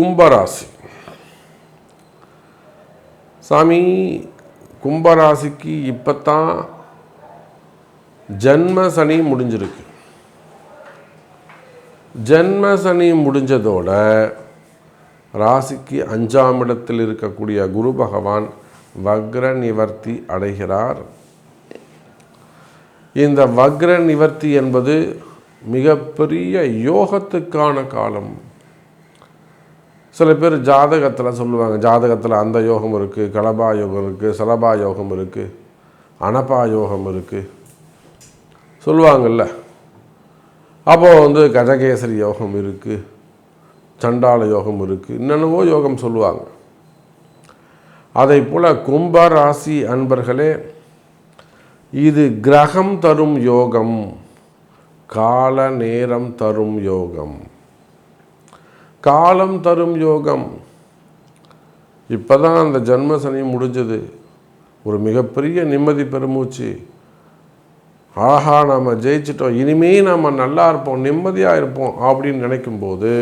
கும்பராசி. சாமி, கும்பராசிக்கு இப்போத்தான் ஜென்ம சனி முடிஞ்சிருக்கு. ஜென்ம சனி முடிஞ்சதோட ராசிக்கு 5ஆம் இடத்தில் இருக்கக்கூடிய குரு பகவான் வக்ர நிவர்த்தி அடைகிறார். இந்த வக்ர நிவர்த்தி என்பது மிகப்பெரிய யோகத்துக்கான காலம். சில பேர் ஜாதகத்தில் சொல்லுவாங்க, ஜாதகத்தில் அந்த யோகம் இருக்குது, கலபா யோகம் இருக்குது, சலபா யோகம் இருக்குது, அனபா யோகம் இருக்குது சொல்லுவாங்கள்ல. அப்போது கஜகேசரி யோகம் இருக்குது, சண்டால யோகம் இருக்குது, என்னென்னவோ யோகம் சொல்லுவாங்க. அதை போல் கும்பராசி அன்பர்களே, இது கிரகம் தரும் யோகம், கால நேரம் தரும் யோகம், காலம் தரும் யோகம். இப்போ தான் அந்த ஜென்ம சனி முடிஞ்சது. ஒரு மிகப்பெரிய நிம்மதி பெருமூச்சு. ஆஹா, நாம் ஜெயிச்சிட்டோம், இனிமே நாம் நல்லா இருப்போம், நிம்மதியாக இருப்போம் அப்படின்னு நினைக்கும்போது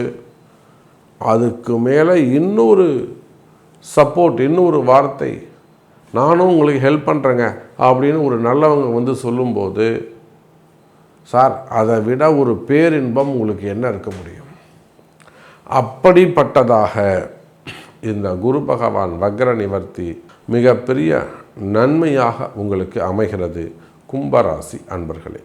அதுக்கு மேலே இன்னொரு சப்போர்ட், இன்னொரு வார்த்தை, நானும் உங்களுக்கு ஹெல்ப் பண்ணுறேங்க அப்படின்னு ஒரு நல்லவங்க சொல்லும்போது, சார் அதை விட ஒரு பேரின்பம் உங்களுக்கு என்ன இருக்க முடியும்? அப்படிப்பட்டதாக இந்த குரு பகவான் வக்ர நிவர்த்தி மிகப்பெரிய நன்மையாக உங்களுக்கு அமைகிறது கும்பராசி அன்பர்களே.